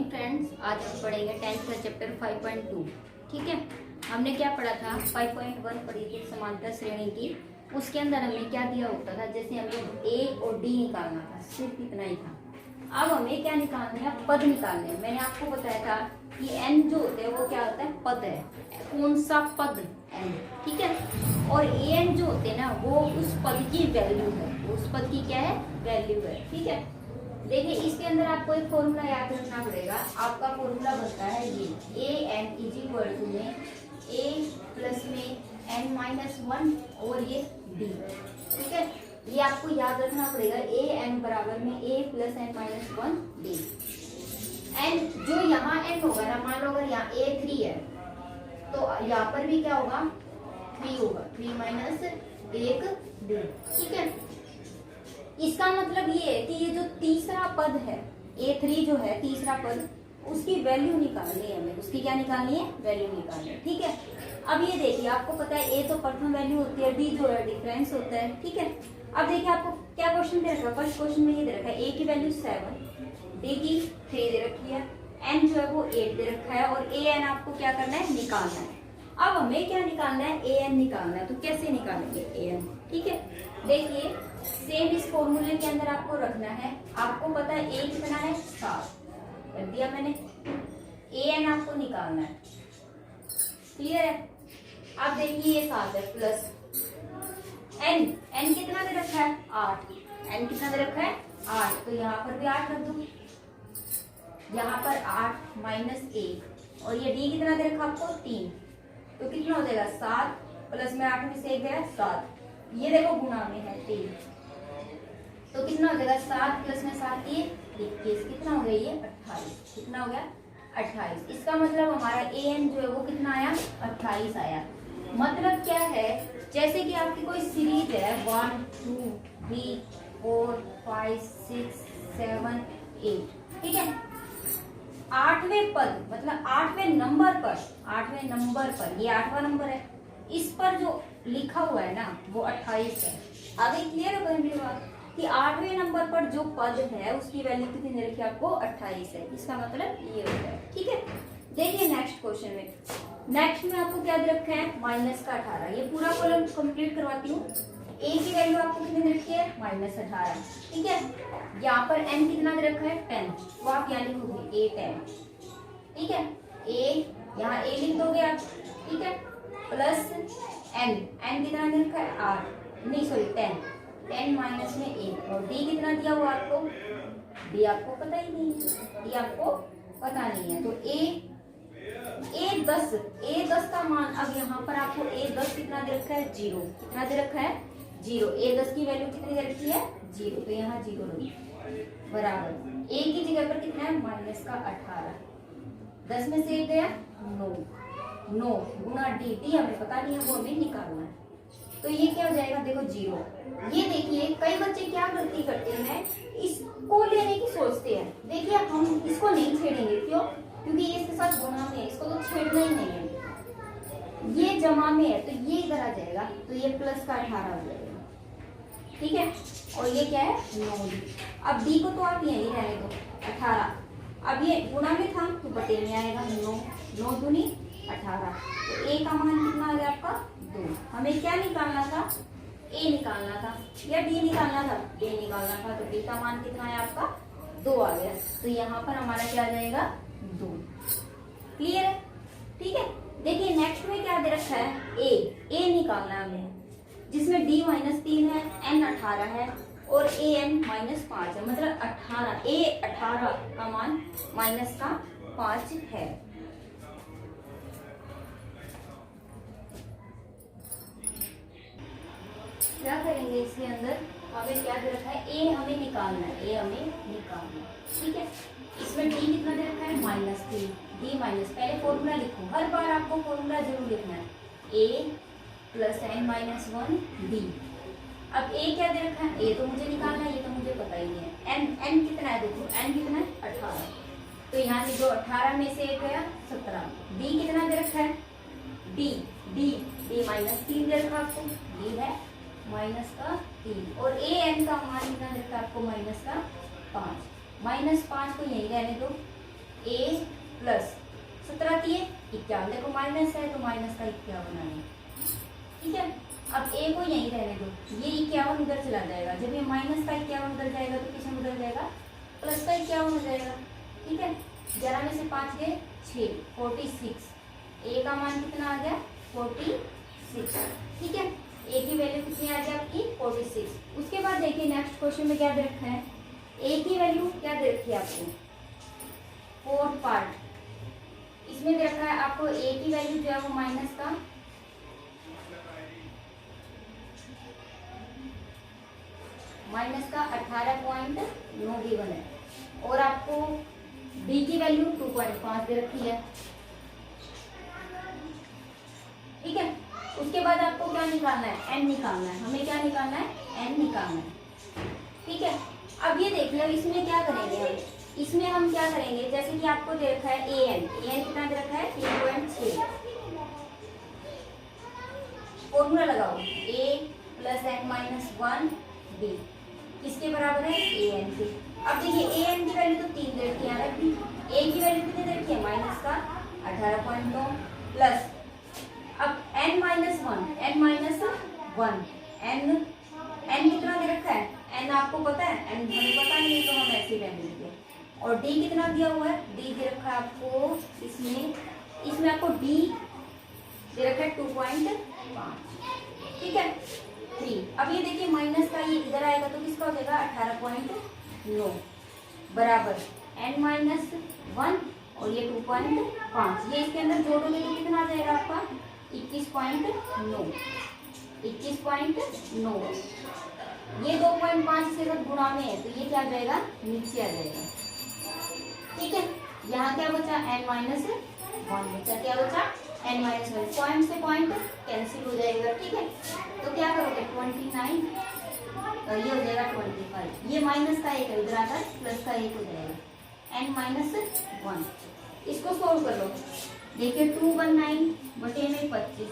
Morning friends, आज हम पढ़ेंगे 10th का चैप्टर 5.2। ठीक है, हमने क्या पढ़ा था? 5.1 पढ़ी थी समांतर श्रेणी की। उसके अंदर हमें क्या दिया होता था, जैसे हमें ए और डी निकालना था, सिर्फ इतना ही था। अब हमें क्या निकालना है? पद निकालने हैं। मैंने आपको बताया था कि एन जो होते हैं वो क्या होता है? पद है। कौन सा पद? एन। ठीक है, और ए एन जो होते हैं ना, वो उस पद की वैल्यू है। उस पद की क्या है? वैल्यू है। ठीक है, देखिए इसके अंदर आपको एक फॉर्मूला याद रखना पड़ेगा। आपका फॉर्मूला बनता है ये A N is equal to में ए प्लस में एन माइनस वन और ये डी। ठीक है, ये आपको याद रखना पड़ेगा। ए एन बराबर में A plus N minus one D. N जो यहाँ एन होगा ना, मान लो अगर यहाँ ए 3 है तो यहाँ पर भी क्या होगा? 3 होगा। 3 माइनस 1 डी। ठीक है, इसका मतलब ये है कि ये जो तीसरा पद है A3 जो है तीसरा पद, उसकी वैल्यू निकालनी है हमें। उसकी क्या निकालनी है? वैल्यू निकालनी है। ठीक है, अब ये देखिए, आपको पता है A तो प्रथम वैल्यू होती है, D जो है डिफरेंस होता है। ठीक है, अब देखिए आपको क्या क्वेश्चन दे रखा है। फर्स्ट क्वेश्चन में ये दे रखा है A की वैल्यू 7, D की 3 दे रखी है, N जो है वो 8 दे रखा है और AN आपको क्या करना है? निकालना है। अब हमें क्या निकालना है? AN निकालना है। तो कैसे निकालेंगे AN? ठीक है, देखिए सेम इस फॉर्मूले के अंदर आपको रखना है। आपको पता है ए कितना है? 7 कर दिया मैंने। AN आपको निकालना है। क्लियर है? अब देखिए ये 7 है प्लस n कितना दे रखा है? 8। n कितना दे रखा है? 8। तो यहाँ पर भी 8 रख दूं। यहाँ पर 8 माइनस 1 और ये d कितना दे रखा आपको? 3। तो कितना हो जाएगा? 7 प्लस में 8 में से 1 गया 7। ये देखो गुणा में है 3, तो कितना हो जाएगा? 7 प्लस में 7 ये 21। कितना हो गया? ये 28। कितना हो गया? 28। इसका मतलब हमारा AN जो है वो कितना आया? 28 आया। मतलब क्या है? जैसे कि आपकी कोई सीरीज है 1 2 3 4 5 6 7 8। ठीक है, 8वें पद मतलब 8वें नंबर पर ये 8वां नंबर है, इस पर जो लिखा हुआ है ना वो 28 है। आगे क्लियर हो गई बात कि 8वें नंबर पर जो पद है उसकी वैल्यू कितनी दे रखी है आपको? 28 है। इसका मतलब ये होता है। ठीक है, देखिए नेक्स्ट क्वेश्चन में। नेक्स्ट में आपको क्या दे रखा है? माइनस का 18। ये पूरा कॉलम कंप्लीट करवाती हूँ। ए की वैल्यू आपको कितनी दे रखी है? माइनस 18। ठीक है, यहाँ पर एन कितना दे रखा है? 10। तो आप यहाँ लिखोगे A10। ठीक है, ए यहाँ ए लिख दोगे आप। ठीक है, प्लस एन कितना दे रखा है? 8 नहीं सॉरी 10 माइनस में 1 और डी कितना दिया हुआ आपको? डी आपको पता ही नहीं है, डी आपको पता नहीं है। तो ए 10 का मान, अब यहाँ पर आपको A10 कितना दे रखा है? 0। कितना दे रखा है? 0। A10 की वैल्यू कितनी दे रखी है? 0। तो यहाँ 0 बराबर ए की जगह पर कितना है? माइनस का 18। 10 में से 1 गया 9 गुना डी हमें पता नहीं है, वो हमें निकालना है। तो ये क्या हो जाएगा? देखो 0। ये देखिए कई बच्चे क्या गलती करते हैं, इसको लेने की सोचते हैं। देखिए हम इसको नहीं छेड़ेंगे। क्यों? क्योंकि ये इसके साथ गुणा में है, इसको तो छेड़ना ही नहीं है। ये जमा में है तो ये इधर आ जाएगा, तो ये प्लस का 18 हो जाएगा। ठीक है, और ये क्या है? 9। अब डी को तो आप यही रहने दो 18। अब ये गुणा में था तो बटे में आएगा 9 दूनी 18। तो ए का मान कितना आ गया आपका? 2। हमें क्या निकालना था? ए निकालना था या डी निकालना था? ए निकालना था। तो डी का मान कितना है आपका? 2 आ गया। तो यहाँ पर हमारा क्या आ जाएगा? 2। क्लियर है? ठीक है, देखिए नेक्स्ट में क्या दे रखा है? ए निकालना है हमें, जिसमें डी -3 है, एन 18 है और AN -5 है। मतलब 18 का मान माइनस का 5 है। क्या करेंगे इसके अंदर? हमें क्या दे रखा है? ए हमें निकालना है। ठीक है, इसमें डी कितना दे रखा है? -3। डी माइनस, पहले फॉर्मूला लिखो, हर बार आपको फॉर्मूला जरूर लिखना है। ए प्लस एन माइनस 1 डी। अब ए क्या दे रखा है? ए तो मुझे निकालना है, ये तो मुझे पता ही नहीं है। एन कितना है? देखो एन कितना है? 18। तो यहाँ लिखो 18 में से 1 गया 17। डी कितना दे रखा है? डी -3 दे रखा आपको। डी है -3 और AN का मान कितना दे रखा है आपको? -5। -5 को यही रहने दो। ए प्लस 17 की 51, देखो माइनस है तो माइनस का 51 आएगा। ठीक है, अब ए को यहीं रहने दो, ये 51 उधर चला जाएगा, जब ये माइनस का 51 उधर जाएगा तो किसमें उधर जाएगा, प्लस का 51 हो जाएगा। ठीक है, 11 में से 5 गए 6, 46, ए का मान कितना आ गया 46। ठीक है, ए की वैल्यू कितनी आ गई आपकी 46। उसके बाद देखिए नेक्स्ट क्वेश्चन में क्या दे रखा है, ए की वैल्यू क्या दे रखी है आपको, फोर्थ पार्ट, इसमें दे रखा है आपको ए की वैल्यू जो है वो माइनस का 18.9 गिवन है, और आपको बी की वैल्यू 2.5 दे रखी है। ठीक है, उसके बाद आपको क्या निकालना है, एन निकालना है, हमें क्या निकालना है, एन निकालना है। ठीक है, अब ये देख लो इसमें क्या करेंगे हम, इसमें हम क्या करेंगे, जैसे कि आपको दे रखा है ए एन कितना दे रखा है 3.6, फॉर्मूला लगाओ a plus N minus 1 b किसके बराबर है, ए एन के। अब देखिए ए एन की वैल्यू तो 3 दे रखी है, ए की वैल्यू कितनी दे रखी है माइनस का 18.9 प्लस अब n माइनस 1 n कितना दे रखा है, n आपको पता है, n हमें पता नहीं है तो हम ऐसे ही रहने देंगे। और d कितना दिया हुआ है, d दे रखा है आपको इसमें आपको d दे रखा है 2.5। ठीक है 3। अब ये देखिए माइनस का ये इधर आएगा तो किसका हो जाएगा 18.9 बराबर n माइनस 1 और ये 2.5, ये इसके अंदर जोड़ोगे तो कितना आ जाएगा आपका 21.9। ये 2.5 से अगर गुणा में है तो ये क्या आ जाएगा, नीचे आ जाएगा। ठीक है, यहाँ क्या बचा n माइनस 1 बचा, क्या बचा n माइनस 1, पॉइंट से पॉइंट कैंसिल हो जाएगा। ठीक है, तो क्या करोगे 29 और ये हो जाएगा 25, ये माइनस का 1 है इधर आकर प्लस का 1 हो जाएगा n माइनस 1। इसको सोल्व कर लो, देखिए 219 बटे में 25,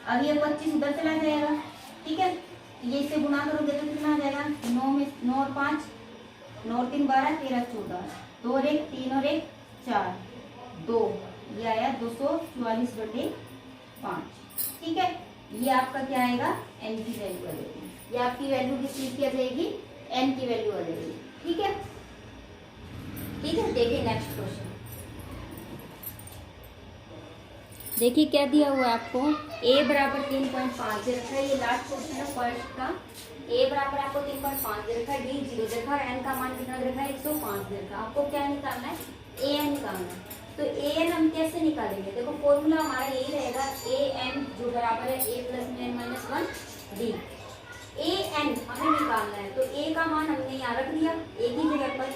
अब ये 25 उधर चला जाएगा। ठीक है, ये इसे गुना करोगे तो कितना आ जाएगा 9 और 5, 9 और 3 12, 13 14, 2 और 1 3 और 1 4, 2, ये आया 244 बटे 5। ठीक है, ये आपका क्या आएगा n की वैल्यू आ जाएगी, ये आपकी वैल्यू किस चीज की आ जाएगी, n की वैल्यू आ जाएगी। ठीक है, देखिए नेक्स्ट क्वेश्चन, देखिए क्या दिया हुआ है आपको, a बराबर 3.5 दे रखा है, ये लास्ट क्वेश्चन है फर्स्ट का। a बराबर आपको 3.5 दे रखा है, d 0 दे रखा है, n का मान कितना दे रखा है 105 दे रखा है, आपको क्या निकालना है a n निकालना है। तो a n हम कैसे निकालेंगे, देखो फॉर्मूला हमारा यही रहेगा a n जो बराबर है a plus n minus 1 d। a n हमें निकालना है तो a का मान हमने यहाँ रख दिया a की जगह पर,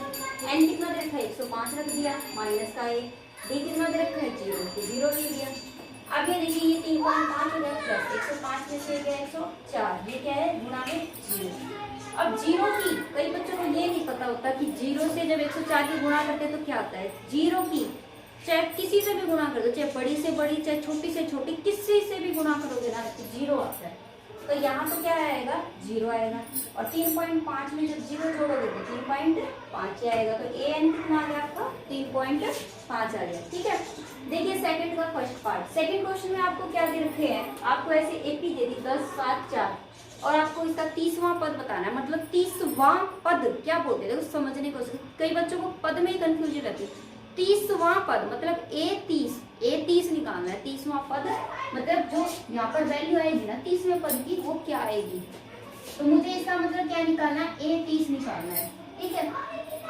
n कितना दे रखा है 105 रख दिया, माइनस का a, d कितना दे रखा है 0 तो 0 लिख दिया। अब ये देखिए ये 3.5 हो गया प्लस 105 में से गया 104, ये क्या है गुणा में 0। अब 0 की कई बच्चों को ये नहीं पता होता कि 0 से जब 104 की गुणा करते हैं तो क्या होता है, 0 की चाहे किसी से भी गुणा कर दो, चाहे बड़ी से बड़ी चाहे छोटी से छोटी किसी से भी गुणा करोगे ना तो 0 आता है। तो यहाँ तो क्या आएगा 0 आएगा, और 3.5 में जब 0 जोड़ोगे तो 3.5 आएगा, तो a n कितना आ गया आपका 3.5 आ गया। ठीक है, देखिए सेकंड का फर्स्ट पार्ट, सेकंड क्वेश्चन में आपको क्या दे रखे हैं, आपको ऐसे एपी दे दी 10 7 4 और आपको इसका 30वां पद बताना है, मतलब 30वां पद क्या बोलते हैं, देखो समझने की कोशिश, कई बच्चों को पद में ही कंफ्यूजन रहती है। 30वां पद मतलब a30 निकालना है, 30वां पद मतलब जो यहाँ पर वैल्यू आएगी ना 30वें पद की वो क्या आएगी, तो मुझे इसका मतलब क्या निकालना है a30 निकालना है। ठीक है,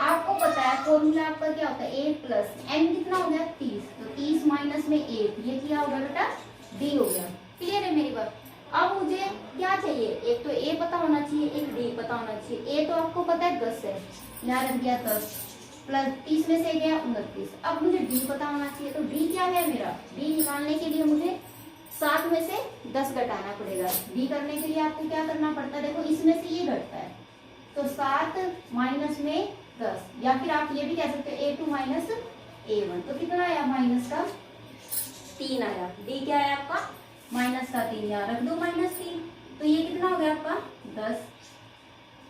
आपको पता है फॉर्मूला आपका क्या होता है a प्लस n कितना हो गया 30, तो 30 माइनस में 1 ये क्या होगा बेटा d हो गया। क्लियर है मेरी बात। अब मुझे क्या चाहिए, एक तो a पता होना चाहिए, एक d पता होना चाहिए। a तो आपको पता है 10 है, यहाँ रख दिया 10 प्लस 30 में से गया 29। अब मुझे d पता होना चाहिए, तो d क्या है मेरा, d निकालने के लिए मुझे 7 में से 10 घटाना पड़ेगा। d करने के लिए आपको क्या करना पड़ता है, देखो इसमें से ये घटता है तो 7 माइनस में 10, या फिर आप ये भी कह सकते हो a2 माइनस a1, तो कितना आया माइनस का 3 आया। d क्या है आपका माइनस का 3, यहाँ रख दो -3, तो ये कितना हो गया आपका 10,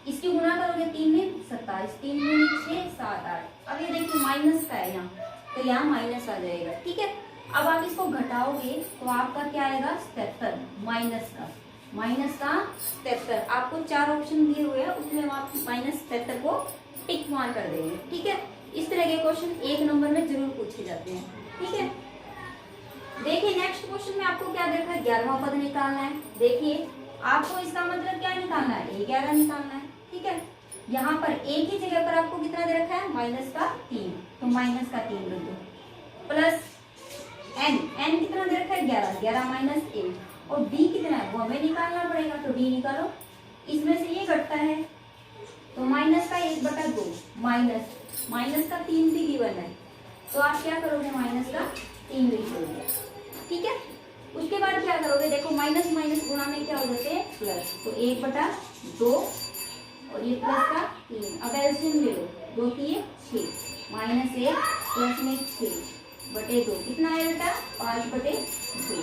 इसकी गुणा करोगे 3 में 27, 3 में 6 7 8। अब ये देखिए माइनस का है यहाँ, तो यहाँ माइनस आ जाएगा। ठीक है, अब आप इसको घटाओगे तो आपका क्या आएगा 77, माइनस का 77। आपको 4 ऑप्शन दिए हुए हैं, उसमें आप -77 को टिक मार कर देंगे। ठीक है, इस तरह के क्वेश्चन 1 नंबर में जरूर पूछे जाते हैं। ठीक है, देखिए नेक्स्ट क्वेश्चन में आपको क्या देखा है, 11वां पद निकालना है। देखिए आपको इसका मतलब क्या निकालना है, A11 निकालना है। ठीक है, यहाँ पर एक ही जगह पर आपको कितना दे रखा है -3, तो -3 रख दो, प्लस n कितना दे रखा है 11 -1, और d कितना है वो हमें निकालना पड़ेगा, तो d निकालो। इसमें से ये घटता है तो -1/2 -3 भी गिवन है, तो आप क्या करोगे -3 लिख दोगे। ठीक है, उसके बाद क्या करोगे, देखो माइनस माइनस गुणा में क्या हो जाते हैं प्लस, तो 1/2 और ये प्लस का 3। अब एलसीएम ले लो, 2 3 6, -1 प्लस में 6/2 कितना आएगा बेटा 5/2,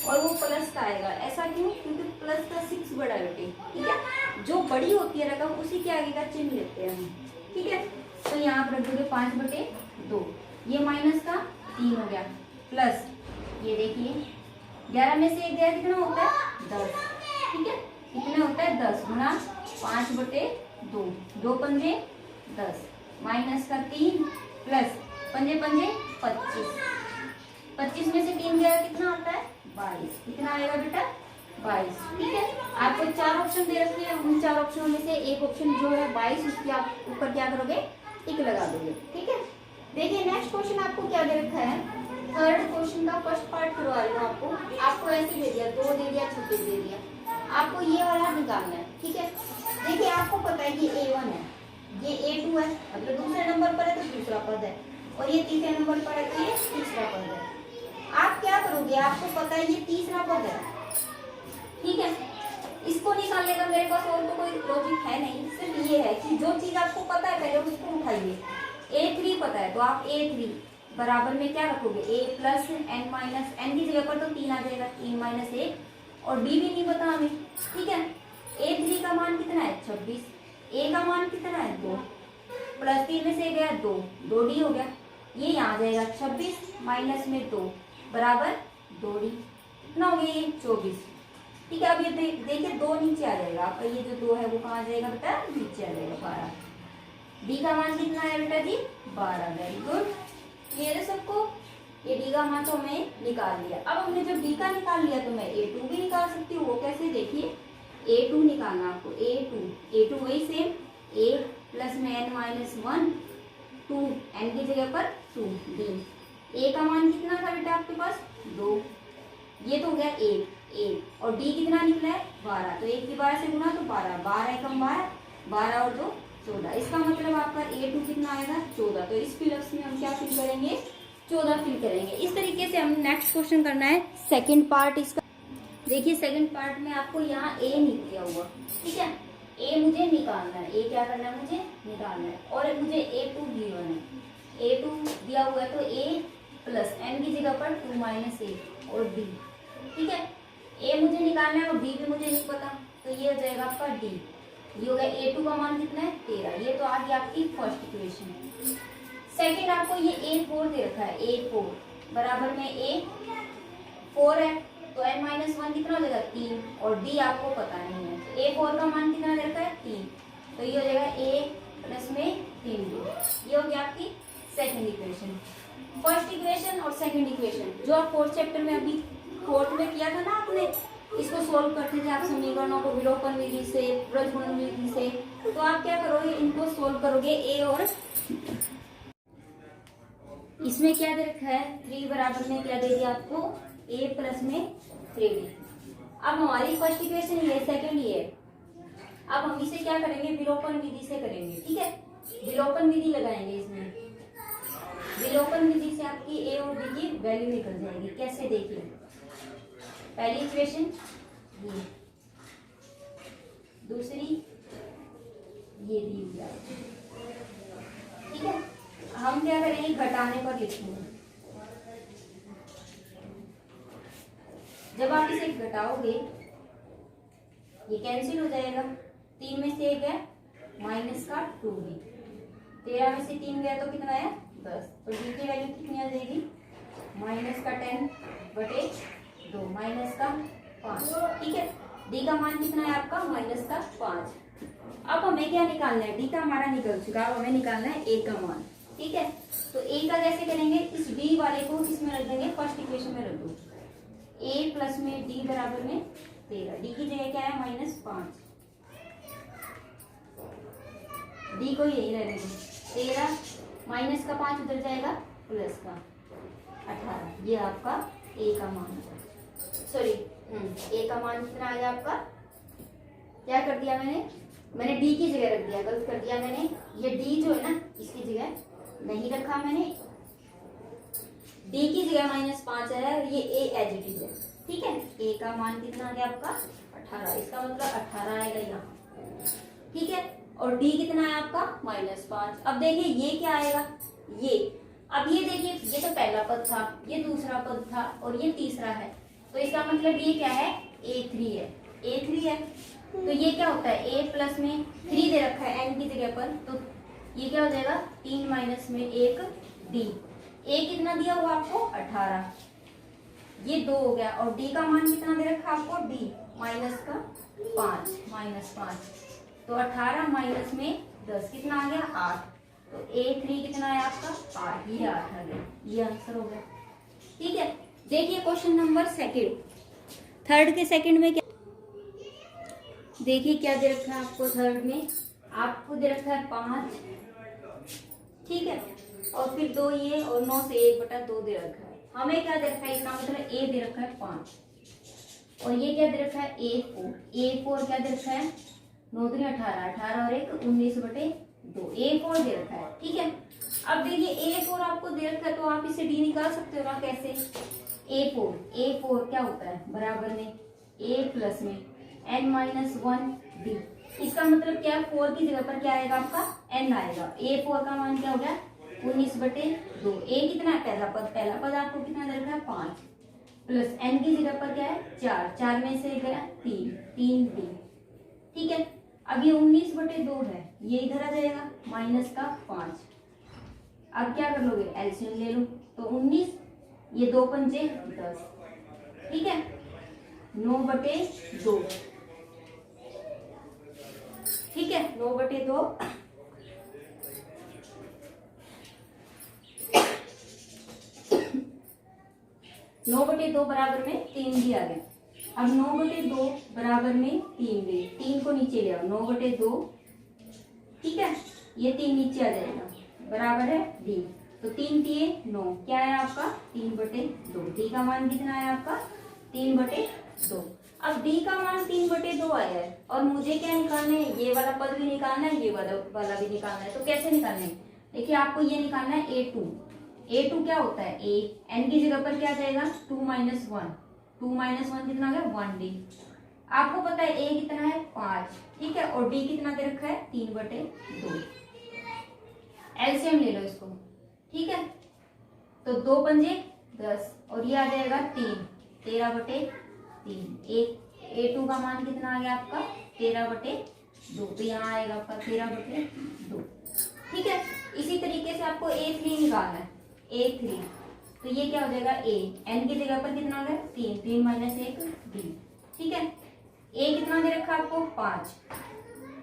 और वो प्लस का आएगा। ऐसा क्यों, क्योंकि प्लस का 6 बड़ा है बेटे। ठीक है, जो बड़ी होती है रकम उसी के आगे का चिन्ह लेते हैं हम। ठीक है, तो यहाँ पर रख दोगे 5/2, ये माइनस का 3 हो गया, प्लस ये देखिए 11 में से 1 गया कितना होता है 10। ठीक है, कितना होता है 10 गुना 5/2, 2 पंजे 10, माइनस का 3 प्लस पंजे 25, 25 में से 3 गया कितना होता है 22, कितना आएगा बेटा 22। ठीक है, आपको 4 ऑप्शन दे रखे हैं, उन 4 ऑप्शनों में से एक ऑप्शन जो है 22, उसके आप ऊपर क्या करोगे टिक लगा दोगे। ठीक है, देखिए नेक्स्ट क्वेश्चन आपको क्या दे रखा है, थर्ड क्वेश्चन का फर्स्ट पार्ट करवा रही हूँ आपको ऐसे दे दिया, 2 दे दिया, 26 दे दिया, आपको ये वाला निकालना है। ठीक है, देखिए आपको पता है ये A1 है, ये A2 है, मतलब दूसरे नंबर पर है तो दूसरा पद है, और ये तीसरे नंबर पर है तो ये तीसरा पद है। आप क्या करोगे, आपको पता है ये तीसरा पद है। ठीक है, इसको निकालने का मेरे पास और तो कोई लॉजिक है नहीं, सिर्फ ये है कि जो चीज आपको पता है पहले उसको उठाइए। A3 पता है तो आप A3 बराबर में क्या रखोगे, a plus n minus n की जगह पर तो 3 आ जाएगा, 3 - 1, और d भी नहीं पता हमें। ठीक है, A3 का मान कितना है 26, a का मान कितना है 2, प्लस 3 में से गया 2 2d हो गया, ये यहाँ आ जाएगा 26 माइनस में 2 बराबर 2d, कितना हो गया ये 24। ठीक है, अब ये देखिए 2 नीचे आ जाएगा, आपका ये जो 2 है वो कहाँ आ जाएगा बेटा नीचे आ जाएगा 12। d का मान कितना है बेटा जी 12, वेरी गुड। ये सबको, ये डी का मान तो हमें निकाल लिया। अब हमने जब डी का निकाल लिया तो मैं A2 भी निकाल सकती हूँ। वो कैसे, देखिए A2 निकालना आपको, A2 वही सेम, a प्लस में n-1, 2 n की जगह पर 2 d, a का मान कितना था बेटा आपके पास 2, ये तो हो गया 1 और d कितना निकला है 12, तो 1 की 12 से गुना तो 12, 12 एकम 12, 12 और 2 14, इसका मतलब आपका A2 कितना आएगा 14। तो इस फिलअप्स में हम क्या फिल करेंगे 14 फिल करेंगे। इस तरीके से हम नेक्स्ट क्वेश्चन करना है सेकंड पार्ट इसका। देखिए सेकंड पार्ट में आपको यहाँ A नहीं दिया हुआ, ठीक है, A मुझे निकालना है, A क्या करना है मुझे निकालना है, और मुझे A2 गिवन है, A2 दिया हुआ है तो A प्लस n की जगह पर 2 - 1 और D। ठीक है, A मुझे निकालना है और D भी मुझे नहीं पता, तो ये हो जाएगा आपका D। ये हो गया A2 का मान कितना है 13, ये तो आ गई आपकी फर्स्ट इक्वेशन। सेकंड आपको ये A4 दे रखा है, A4 बराबर में A4 है तो n-1 कितना हो जाएगा 3 और D आपको पता नहीं है, तो A4 का मान कितना दे रखा है 3, तो ये हो जाएगा A प्लस में 3D। ये हो गया आपकी सेकंड इक्वेशन। फर्स्ट इक्वेशन और सेकंड इक्वेशन जो आप फोर्थ चैप्टर में अभी फोर्थ में किया था ना आपने, इसको सोल्व करते थे आप समीकरणों को विलोपन विधि से, प्रजगुणन विधि से, तो आप क्या करोगे इनको सोल्व करोगे। ए और इसमें क्या दे रखा है 3 बराबर में क्या दे दिया आपको a प्लस में 3d। अब हमारी फर्स्ट इक्वेशन ये, सेकंड ये, अब हम इसे क्या करेंगे विलोपन विधि से करेंगे। ठीक है, विलोपन विधि लगाएंगे इसमें, विलोपन विधि से आपकी a और b की वैल्यू निकल जाएगी। कैसे देखिए, पहली इक्वेशन ये, दूसरी ये दी हुई है, ठीक है, हम क्या करेंगे घटाने पर लिखेंगे। जब आप इसे घटाओगे ये कैंसिल हो जाएगा, 3 में से 1 है -2d, 13 में से 3 गया तो कितना है 10। तो डी की वैल्यू कितनी आ जाएगी, माइनस का 10 बटे 2 माइनस का 5। ठीक है, डी का मान कितना है आपका, माइनस का 5। अब हमें क्या निकालना है, डी का हमारा निकल चुका, अब हमें निकालना है ए का मान। ठीक है, तो ए का कैसे करेंगे, इस डी वाले को किसमें रख देंगे, फर्स्ट इक्वेशन में रख दो। ए प्लस में डी बराबर में 13, डी की जगह क्या है, -5, डी को यही रहने दो। 13 माइनस का 5 उधर जाएगा, प्लस का 18। ये आपका ए का मान है। सॉरी, ए का मान कितना आया आपका, क्या कर दिया मैंने डी की जगह रख दिया, गलत कर दिया मैंने। ये डी जो है ना, इसकी जगह नहीं रखा मैंने, डी की जगह -5 है और ये ए एज इट इज है। ठीक है, ए का मान कितना आ गया आपका, 18। इसका मतलब 18 आएगा यहाँ। ठीक है, और डी कितना है आपका, -5। अब देखिए ये क्या आएगा, ये अब ये देखिए, ये तो पहला पद था, ये दूसरा पद था और ये तीसरा है। तो इसका मतलब ये क्या है, A3 है, A3 है। तो ये क्या होता है, a प्लस में 3 दे रखा है n की जगह पर, तो ये क्या हो जाएगा, 3 माइनस में 1 d। a कितना दिया हुआ आपको, 18, ये 2 हो गया। और d का मान कितना दे रखा है आपको, d माइनस का 5, तो 18 माइनस में 10 कितना आ गया, 8। तो A3 कितना है आपका, 8, ये 8 आ गया, ये आंसर हो गया। ठीक है, देखिए क्वेश्चन नंबर थर्ड के सेकंड में क्या, देखिए क्या दे रखा है आपको, थर्ड में आपको दे रखा है 5। ठीक है, और फिर 2 ये और 9 से 1/2 दे रखा है। हमें क्या दे रखा है, इसका मतलब a दे रखा है 5 और ये क्या दे रखा है, A4 क्या दे रखा है, 9 3 18 और 1 19/2, A4 दे रखा है। ठीक है, अब देखिए A4 आपको दे रखा है तो आप इसे D निकाल सकते हो ना, कैसे, A4 क्या होता है, बराबर में A प्लस में n-1 d। इसका मतलब क्या है, 4 की जगह पर क्या आएगा आपका, n आएगा। A4 का मान क्या हो गया, 19/2। a कितना है, पहला पद आपको कितना दे रखा है, 5, प्लस n की जगह पर क्या है, 4 में से गया 3 d। ठीक है, अब ये 19/2 है, ये इधर आ जाएगा, माइनस का 5। अब क्या कर लोगे, एलसीएम ले लो, तो 19, ये 2 पंजे 10। ठीक है, 9/2। ठीक है, 9/2 9/2 बराबर में 3 दिया गया। अब 9/2 बराबर में 3 दे, 3 को नीचे ले आओ, 9/2। ठीक है, ये 3 नीचे आ जाएगा, बराबर है d। तो 3 दिए 9, क्या है आपका, 3/2। d का मान कितना है आपका, 3/2। अब d का मान 3/2 आया है और मुझे क्या निकालना है, ये वाला पद भी निकालना है, ये वाला भी निकालना है। तो कैसे निकालना है, देखिए आपको ये निकालना है A2 क्या होता है, a n की जगह पर क्या आ जाएगा, 2 - 1, 2 - 1 कितना आ गया, 1d। आपको पता है a कितना है, 5। ठीक है, और d कितना दे रखा है, 3/2। एलसीएम ले लो इसको। ठीक है, तो 2 पंजे 10 और ये आ जाएगा 13/3। A2 का मान कितना आ गया आपका, 13/2। तो यहाँ आएगा आपका 13/2। ठीक है, इसी तरीके से आपको A3 निकालना है, A3। तो ये क्या हो जाएगा, a n की जगह पर कितना आ गया, 3 माइनस 1 d। ठीक है, a कितना दे रखा आपको, 5,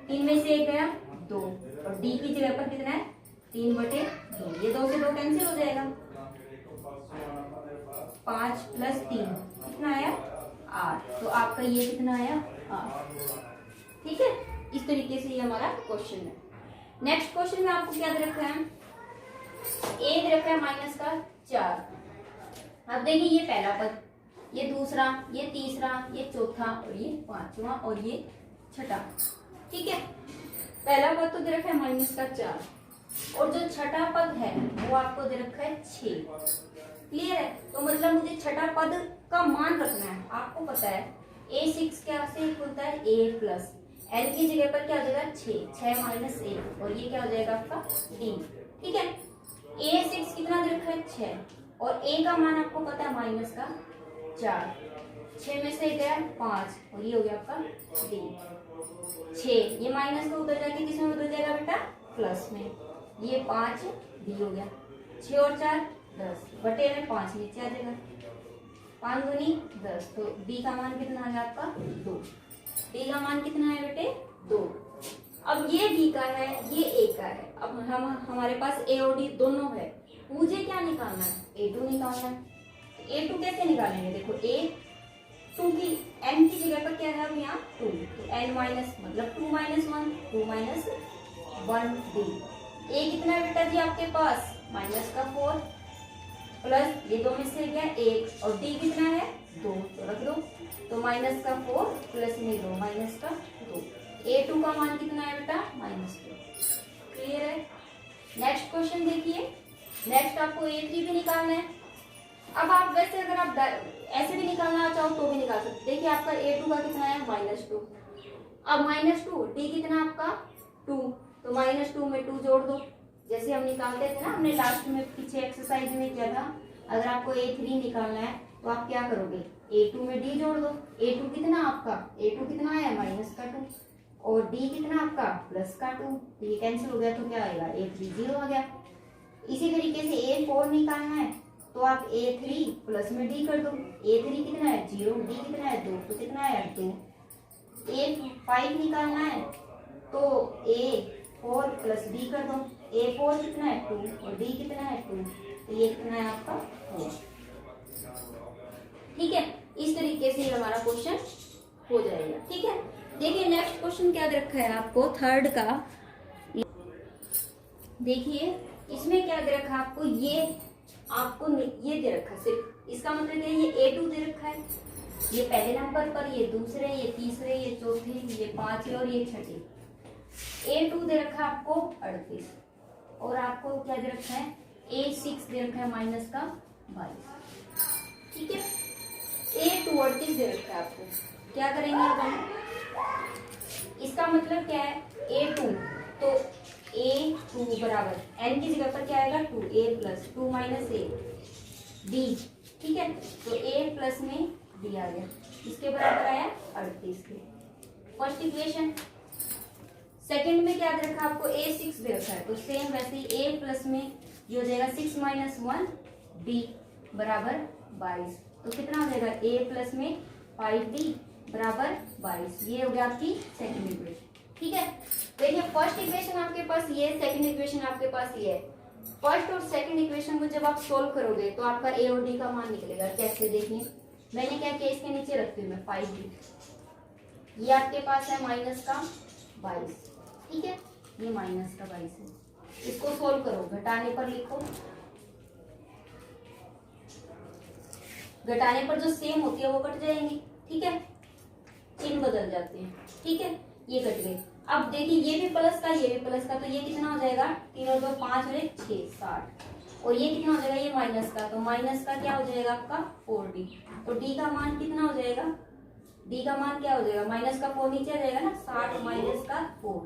3 में से 1 गया 2 और d की जगह पर कितना है, 3/2। ये 2 से 2 कैंसिल हो जाएगा, 5 + 3 कितना आया, 8। तो आपका ये कितना आया, 8। ठीक है, इस तरीके से ये हमारा क्वेश्चन है। नेक्स्ट क्वेश्चन में आपको क्या दे रखा है, a दे रखा है -4। अब देखिए ये पहला पद, ये दूसरा, ये तीसरा, ये चौथा और ये पांचवा और ये छठा। ठीक है, पहला पद तो दे रखा है -4 और जो छठा पद है वो आपको दे रखा है 6। क्लियर है, तो मतलब मुझे छठा पद का मान रखना है। आपको पता है A6 क्या से होता है, a प्लस l की जगह पर क्या हो जाएगा, 6 माइनस 1 और ये क्या हो जाएगा आपका d। ठीक है, A6 कितना दे रखा है, 6 और a का मान आपको पता है -4। 6 में से गया 5 और ये हो गया आपका d। 6 ये माइनस को उधर जाके किस में बदल जाएगा बेटा, प्लस में, ये 5 d हो गया। 6 और 4 10 बटे में 5 नीचे आ जाएगा, 5 दूनी 10। तो डी का मान कितना है आपका 2। डी का मान कितना है बेटे 2। अब ये डी का है, ये ए का है। अब हमारे पास ए और डी दोनों है, मुझे क्या निकालना है A2 निकालना है। A2 कैसे निकालेंगे, देखो A2 की n की जगह पर क्या है, अब यहाँ 2, तो n माइनस मतलब 2 माइनस 1, 2 माइनस 1 डी। ए कितना है बेटा जी आपके पास माइनस का 4 प्लस ये 2 में से गया 1 और डी कितना है 2, तो रख दो। तो माइनस का 4 प्लस में 2 माइनस का 2। A2 का मान कितना है बेटा -2। क्लियर है। नेक्स्ट क्वेश्चन देखिए। नेक्स्ट आपको A3 भी निकालना है। अब आप वैसे अगर आप ऐसे भी निकालना चाहो तो भी निकाल सकते। देखिए आपका A2 का कितना है -2। अब -2 डी कितना आपका 2, तो -2 में 2 जोड़ दो। जैसे हम निकालते थे ना, हमने लास्ट में पीछे एक्सरसाइज में किया था। अगर आपको A3 निकालना है तो आप क्या करोगे, A2 में D जोड़ दो। A2 कितना आपका, A2 कितना आया -2 और D कितना आपका +2। तो ये कैंसिल हो गया, तो क्या आएगा A3 0 आ गया। इसी तरीके से A4 निकालना है तो आप A3 प्लस में D कर दो। A3 कितना है 0, D कितना है 2, तो कितना आया 2। A5 निकालना है तो A4 प्लस D कर दो। A4 कितना है 2 और D कितना है 2, तो ये कितना है आपका 4। ठीक है, इस तरीके से हमारा क्वेश्चन हो जाएगा। ठीक है, देखिए नेक्स्ट क्वेश्चन क्या दे रखा है आपको, थर्ड का। देखिए इसमें क्या दे रखा है आपको, ये आपको ये दे रखा है सिर्फ। इसका मतलब क्या है, ये A2 दे रखा है, ये पहले नंबर पर, ये दूसरे, ये तीसरे, ये चौथे, ये पांचवे और ये छठे। A2 दे रखा है आपको 38 और आपको क्या दे रखा है A6 दे रखा है -22। ठीक है, A2 38 दे रखा है आपको। क्या करेंगे अब हम, इसका मतलब क्या है A2, तो A2 बराबर n की जगह पर क्या आएगा 2, A plus 2 minus A D। ठीक है, तो A प्लस में D आ गया, इसके बराबर आया 38 के। First equation. सेकंड में क्या दे रखा आपको A6 दे रखा है, तो सेम वैसे ही A प्लस में ये हो जाएगा 6 माइनस 1 D बराबर 22। तो कितना हो जाएगा A प्लस में 5D बराबर 22। ये हो गया आपकी सेकंड इक्वेशन। ठीक है, देखिए फर्स्ट इक्वेशन आपके पास ये, सेकंड इक्वेशन आपके पास ये है। फर्स्ट और सेकंड इक्वेशन को जब आप सोल्व करोगे तो आपका A और D का मान निकलेगा। कैसे, देखिए मैंने क्या किया, इसके नीचे रखती हूँ मैं 5D। ये आपके पास है -22। ठीक है, ये -22 है। इसको सोल्व करो, घटाने पर लिखो, घटाने पर जो सेम होती है वो कट जाएंगी। ठीक है, चिन्ह बदल जाते हैं। ठीक है, ये कट गए। अब देखिए ये भी प्लस का, ये भी प्लस का, तो ये कितना हो जाएगा 3 और 2 5 और 1 6 60। और ये कितना हो जाएगा, ये माइनस का, तो माइनस का क्या हो जाएगा आपका 4D। तो D का मान कितना हो जाएगा, D का मान क्या हो जाएगा, माइनस का 4 नीचे आ जाएगा ना, 60 माइनस का 4,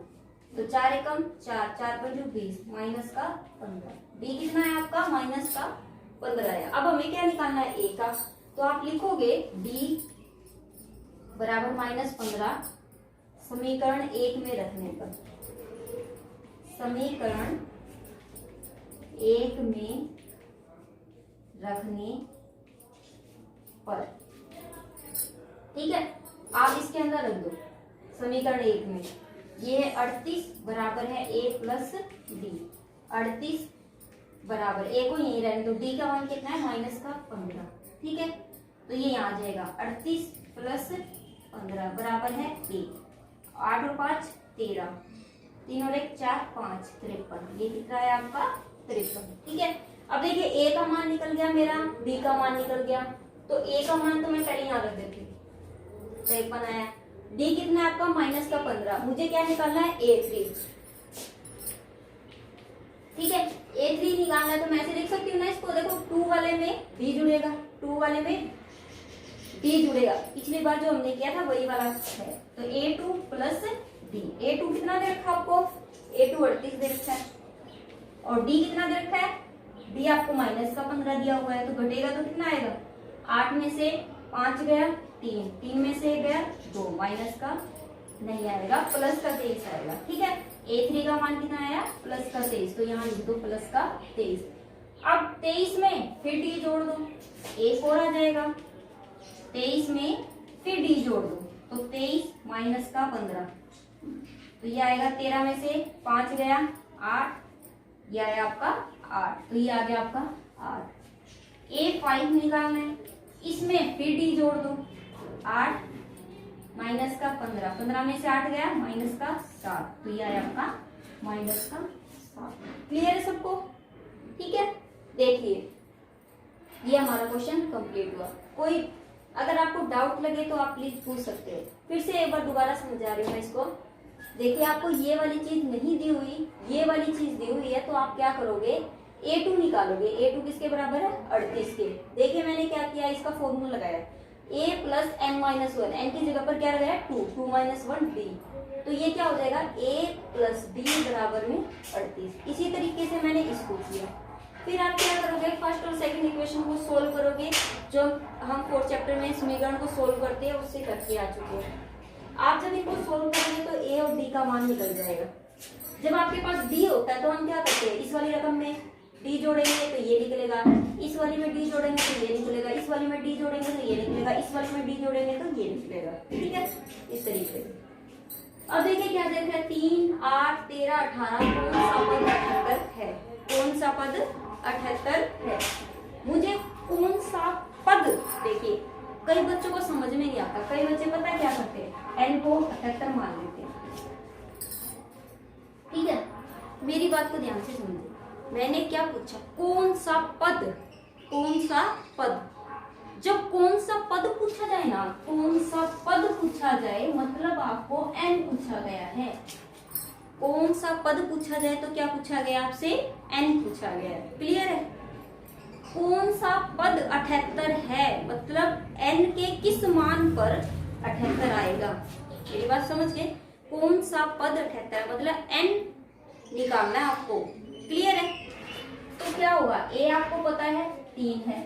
तो 4 एकम 4, 4 पंजे 20 माइनस का 15। D कितना है आपका माइनस का 15 है। अब हमें क्या निकालना है A का, तो आप लिखोगे D बराबर -15 समीकरण 1 में रखने पर, समीकरण 1 में रखने पर। ठीक है, आप इसके अंदर रख दो समीकरण 1 में। ये है 38 बराबर है A प्लस D। 38 बराबर A को यहीं रहने दो, D का मान कितना है -15। ठीक है, तो ये यहाँ आ जाएगा 38 प्लस 15 बराबर है 1। 8 और 5 13, 3 और 1 4 5 53। ये कितना है आपका 53। ठीक है, अब देखिए A का मान निकल गया मेरा, B का मान निकल गया, तो A का मान तो मैं पहले यहाँ रख देती हूँ, 53 आया। D कितना है आपका -15। मुझे क्या निकालना है A3। ठीक है, A3 निकालना है तो मैं ऐसे लिख सकती हूँ ना इसको, देखो 2 वाले में D जुड़ेगा, 2 वाले में D जुड़ेगा। पिछली बार जो हमने किया था वही वाला है, तो A2 प्लस D। A2 कितना दे रखा आपको, A2 38 दे रखा है और D कितना दे रखा है, D आपको -15 दिया हुआ है, तो घटेगा तो कितना आएगा, 8 में से 5 गया 3, 3 में से गया 2, माइनस का नहीं आएगा, प्लस का 23 आएगा। ठीक है, A3 का मान कितना आया +23, तो यहाँ लिख दो +23। अब 23 में फिर डी जोड़ दो, एक और आ जाएगा। 23 में फिर डी जोड़ दो तो 23 माइनस का 15, तो ये आएगा 13 में से 5 गया 8, ये आया आपका 8, तो ये आ गया आपका 8। A5 निकालना है, इसमें फिर डी जोड़ दो, 8 माइनस का 15, 15 में से 8 गया माइनस का 7, तो ये आया आपका माइनस का 7। क्लियर है सबको? ठीक है, देखिए ये हमारा क्वेश्चन कंप्लीट हुआ। कोई अगर आपको डाउट लगे तो आप प्लीज पूछ सकते हैं। फिर से एक बार दोबारा समझा रही हूँ मैं इसको। देखिए आपको ये वाली चीज नहीं दी हुई, ये वाली चीज दी हुई है, तो आप क्या करोगे, A2 निकालोगे। A2 किसके बराबर है? 38 के। देखिए मैंने क्या किया, इसका फॉर्मूला लगाया, A plus n minus 1, n की जगह पर क्या लगाया 2, 2 माइनस 1 d, तो ये क्या हो जाएगा A प्लस d बराबर में 38। इसी तरीके से मैंने इसको किया। फिर आप क्या करोगे, फर्स्ट और सेकंड इक्वेशन को सोल्व करोगे, जो हम 4th चैप्टर में समीकरण को सोल्व करते हैं उससे करके आ चुके हैं। आप जब इनको सोल्व करेंगे तो a और d का मान निकल जाएगा। जब आपके पास d होता है तो हम क्या करते हैं, इस वाली रकम में d जोड़ेंगे तो ये निकलेगा, इस वाली में d जोड़ेंगे तो ये निकलेगा, इस वाली में d जोड़ेंगे तो ये निकलेगा, इस वाली में d जोड़ेंगे तो ये निकलेगा। ठीक है, इस तरीके से। अब देखिए क्या देख रहे हैं, 3, 8, 13, 18, कौन सा पद 78 है? कौन सा पद 78 है? मुझे कौन सा पद, देखिए कई बच्चों को समझ में नहीं आता, कई बच्चे पता है क्या करते हैं, n को 78 मान लेते हैं। ठीक है, मेरी बात को ध्यान से समझिए, मैंने क्या पूछा, कौन सा पद, कौन सा पद। जब कौन सा पद पूछा जाए ना, कौन सा पद पूछा जाए मतलब आपको n पूछा गया है। कौन सा पद पूछा जाए तो क्या पूछा गया आपसे, n पूछा गया है। क्लियर है? कौन सा पद 78 है मतलब n के किस मान पर 78 आएगा। मेरी बात समझ गए, कौन सा पद 78 मतलब n निकालना है आपको। क्लियर है? तो क्या होगा, a आपको पता है 3 है,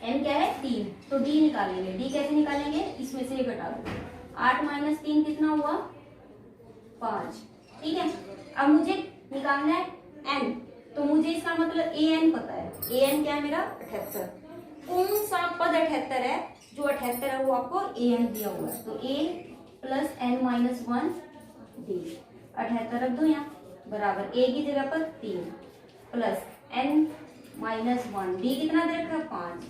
n क्या है 3, तो d निकालेंगे। d कैसे निकालेंगे, इसमें से ये घटा दो, 8 माइनस 3 कितना हुआ 5। ठीक है, अब मुझे निकालना है n, तो मुझे इसका मतलब an पता है, an क्या है मेरा 78। कौन सा पद 78 है, जो 78 है वो आपको an दिया हुआ है, तो a plus n minus 1 d, 78 रख दो यहाँ बराबर a की जगह पर 3 प्लस n माइनस 1 d कितना दे रखा 5,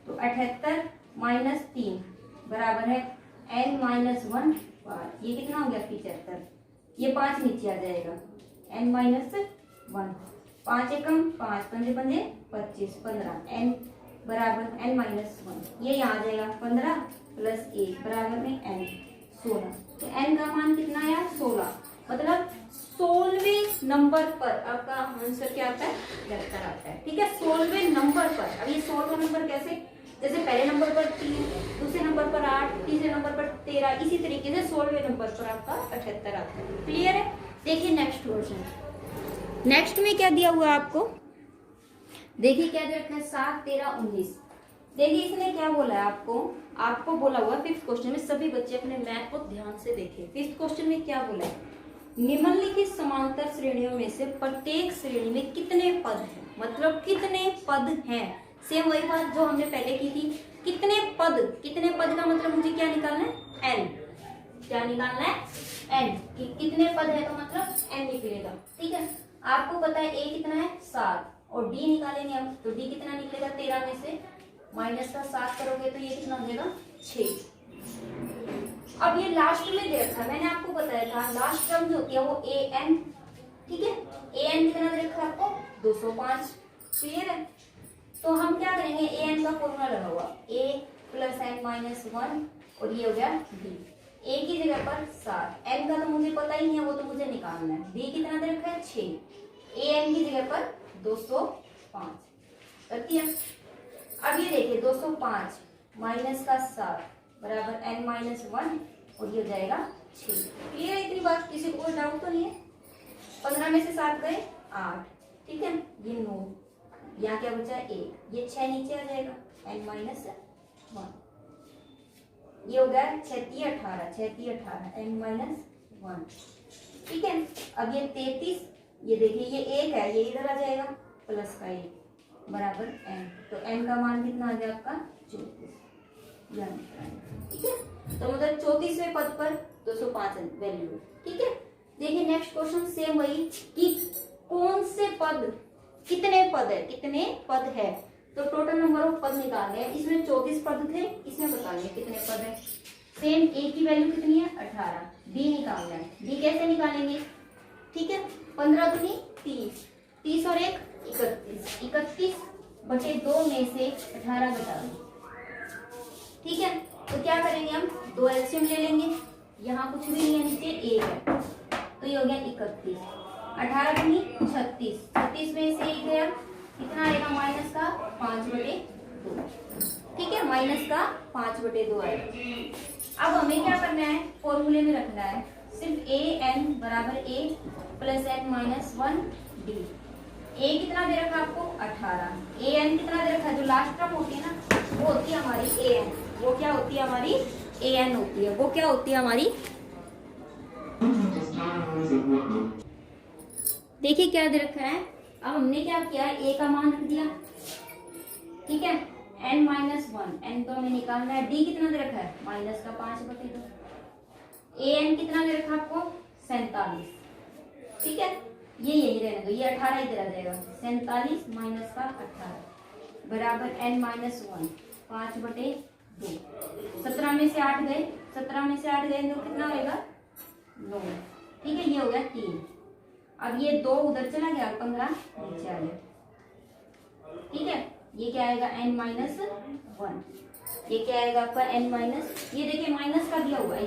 तो 78 माइनस 3 बराबर है n माइनस 1 5, ये कितना हो गया 75, ये 5 नीचे आ जाएगा n माइनस 1, 5 एकम 5 पंजे पंजे 25 15, n बराबर n माइनस 1, ये यहाँ आ जाएगा 15 प्लस 1 बराबर में n 16, तो n का मान कितना आया 16, मतलब 16वें नंबर पर आपका आंसर क्या आता है 73 आता है। ठीक है, 16वें नंबर पर। अब ये 16वां नंबर कैसे, जैसे पहले नंबर पर 3, दूसरे नंबर पर 8, तीसरे नंबर पर 13, इसी तरीके से 16वें नंबर पर आपका 78 आता है। क्लियर है? देखिए नेक्स्ट क्वेश्चन, नेक्स्ट में क्या दिया हुआ है आपको, देखिए क्या दे रखा है 7, 13, 19। देखिए इसने क्या बोला है आपको बोला हुआ 5th क्वेश्चन में, सभी बच्चे अपने मैथ को ध्यान से देखें। 5th क्वेश्चन में क्या बोला है, निम्नलिखित समांतर श्रेणियों में से प्रत्येक श्रेणी में कितने पद हैं, मतलब कितने पद हैं। सेम वही बात जो हमने पहले की थी, कितने पद का मतलब मुझे क्या निकालना है n, क्या निकालना है n, कितने पद है तो मतलब n निकलेगा। ठीक है, आपको पता है a कितना है 7 और d निकालेंगे हम, तो d कितना निकलेगा 13 में से माइनस का 7 करोगे तो ये कितना हो जाएगा 6। अब ये लास्ट में दे रखा है, मैंने आपको बताया था लास्ट टर्म जो होती है वो an। ठीक है, an कितना दे रखा है आपको 205। क्लियर है? तो हम क्या करेंगे, an का फॉर्मूला लगा हुआ a प्लस n माइनस 1 और ये हो गया d, a की जगह पर 7, n का तो मुझे पता ही नहीं है, वो तो मुझे निकालना है। d कितना दे रखा है 6, an की जगह पर 205 करती है। अब ये देखिए 205 माइनस का 7 बराबर n माइनस 1 और ये हो जाएगा 6। क्लियर है इतनी बात, किसी को कोई डाउट तो नहीं है। 15 में से 7 गए 8, ठीक है, ये 9, यहाँ क्या बचा 1, ये 6 नीचे आ जाएगा n माइनस 1, ये हो गया 36 18 n माइनस 1। ठीक है, अब ये 33, ये देखिए ये 1 है, ये इधर आ जाएगा प्लस का 1 बराबर n। तो n का मान कितना आ गया आपका 34, ठीक है। तो मतलब 34वें पद पर 205 वैल्यू, ठीक है। देखिए नेक्स्ट क्वेश्चन सेम वही कि कौन से पद, कितने पद है, कितने पद है। तो टोटल नंबर ऑफ पद निकालने हैं। इसमें 34 पद थे, इसमें बताइए कितने पद है। सेम a की वैल्यू कितनी है 18, b निकालना है। b कैसे निकालेंगे, ठीक है। 15 दूनी 30, 30 और 1 31, 31 बटे 2 में से 18 घटा दो, ठीक है। तो क्या करेंगे हम, 2 एलसीएम ले लेंगे। यहाँ कुछ भी नहीं है, नीचे 1 है, तो ये हो गया 31। 18 दूनी 36, 36 में से 1 गया, कितना आएगा माइनस का 5/2, ठीक है। माइनस का 5/2 आएगा। अब हमें क्या करना है, फॉर्मूले में रखना है सिर्फ a n बराबर a plus n minus 1 d। a कितना दे रखा आपको 18, a n कितना दे रखा है, जो लास्ट टर्म होती है ना वो होती है हमारी a n। वो क्या होती है हमारी a n होती है, वो क्या होती है हमारी, देखिए क्या दे रखा है। अब हमने क्या किया, a का मान रख दिया, ठीक है। n माइनस 1, n तो हमें निकालना है। d कितना दे रखा है माइनस का 5/2। a n कितना दे रखा आपको 47, ठीक है। ये यही रहने दो, ये 18 इधर आ जाएगा। 47 माइनस का 18 बराबर n माइनस 1 5/2। 17 में से 8 गए, 17 में से 8 गए तो कितना होगा 9, ठीक है। ये हो गया 3। अब ये 2 उधर चला गया, 15 नीचे आ गया, ठीक है। ये क्या आएगा n माइनस 1, ये क्या आएगा आपका n माइनस, ये देखिए माइनस का दिया हुआ है,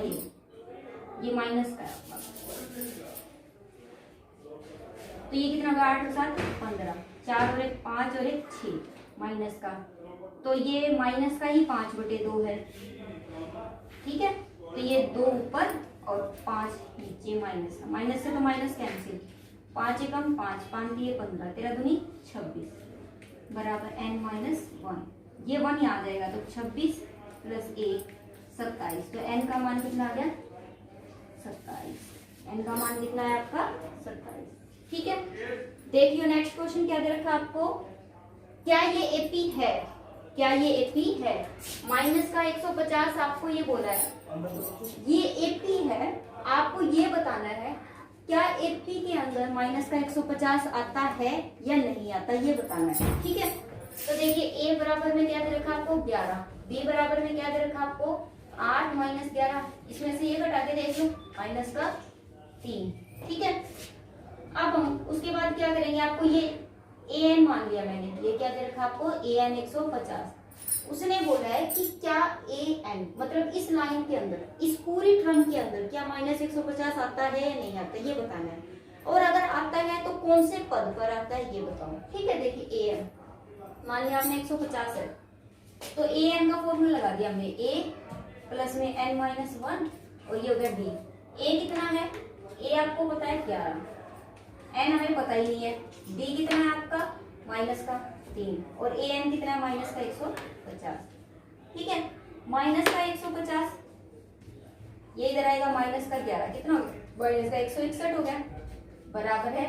ये माइनस का है। तो ये कितना होगा 8 और 7 15, 4 और 1 5 और 1 6 माइनस का, तो ये माइनस का ही 5/2 है, ठीक है। तो ये 2 ऊपर और 5 नीचे माइनस का, माइनस से तो माइनस कैंसिल, 5 एकम 5, 5 दिए 15, 13 दूनी 26 बराबर n माइनस 1। ये 1 यहाँ आ जाएगा, तो 26 प्लस 1 27। तो n का मान कितना आ गया 27, n का मान कितना है आपका 27, ठीक है। देखिए नेक्स्ट क्वेश्चन क्या दे रखा आपको, क्या ये एपी है, क्या ये एपी है। माइनस का 150 आपको ये बोला है, ये एपी है। आपको ये बताना है क्या एपी के अंदर माइनस का 150 आता है या नहीं आता, ये बताना है, ठीक है। तो देखिए a बराबर में क्या दे रखा आपको 11, b बराबर में क्या दे रखा आपको 8 माइनस 11, इसमें से ये घटा के देख लो माइनस का 3, ठीक है। अब हम उसके बाद क्या करेंगे, आपको ये an मान लिया मैंने, ये क्या दे रखा आपको an 150। उसने बोला है कि क्या an मतलब इस लाइन के अंदर, इस पूरी टर्म के अंदर क्या माइनस 150 आता है या नहीं आता, ये बताना है। और अगर आता है तो कौन से पद पर आता है ये बताओ, ठीक है। देखिए an मान लिया आपने 150 है, तो an का फॉर्मूला लगा दिया हमने, a प्लस में n माइनस 1 और ये हो गया d। a कितना है, a आपको पता है 11, n हमें पता ही नहीं है, d कितना है आपका माइनस का 3 और an कितना है माइनस का 150, ठीक है। माइनस का 150 ये इधर आएगा माइनस का 11, कितना हो गया माइनस का 161 हो गया, बराबर है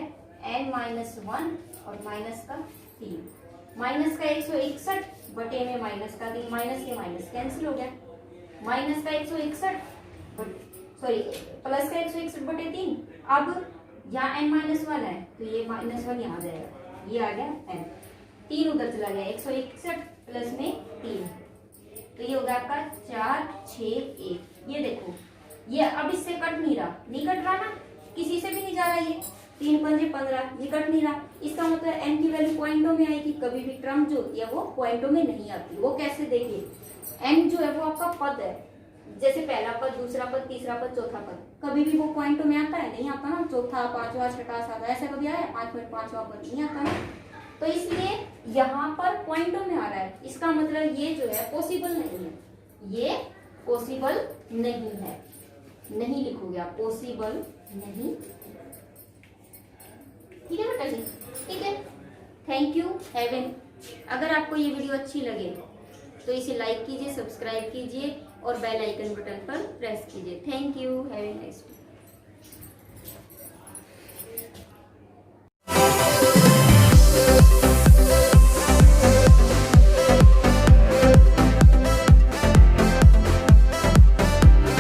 n माइनस 1 और माइनस का 3। माइनस का 161 बटे में माइनस का 3, माइनस के माइनस कैंसिल हो गया, माइनस का 161 सॉरी प्लस का 161 बटे 3। अब यहाँ n माइनस 1 है तो ये माइनस 1 यहाँ जाएगा, ये आ गया n, 3 उधर चला गया, 161 प्लस में 3, तो ये होगा आपका 4 6 1। ये देखो ये अब इससे कट नहीं रहा, नहीं कट रहा ना, किसी से भी नहीं जा रहा, ये 3 पंजे 15, ये कट नहीं रहा। इसका मतलब n की वैल्यू पॉइंटों में आएगी, कभी भी टर्म जो होती है वो पॉइंटों में नहीं आती। वो कैसे, देखिए n जो है वो आपका पद है, जैसे पहला पद, दूसरा पद, तीसरा पद, चौथा पद, कभी भी वो पॉइंटों में आता है नहीं आता ना। चौथा, पांचवा, छठा, सातवां ऐसा कभी आया, 5वां पद नहीं आता ना। तो इसलिए यहाँ पर पॉइंटों में आ रहा है, इसका मतलब ये जो है पॉसिबल नहीं है, ये पॉसिबल नहीं है, नहीं लिखोगे आप, पॉसिबल नहीं, ठीक है बेटा जी, ठीक है। थैंक यू, अगर आपको ये वीडियो अच्छी लगे तो इसे लाइक कीजिए, सब्सक्राइब कीजिए और बेल आइकन बटन पर प्रेस कीजिए। Thank you, have a nice day.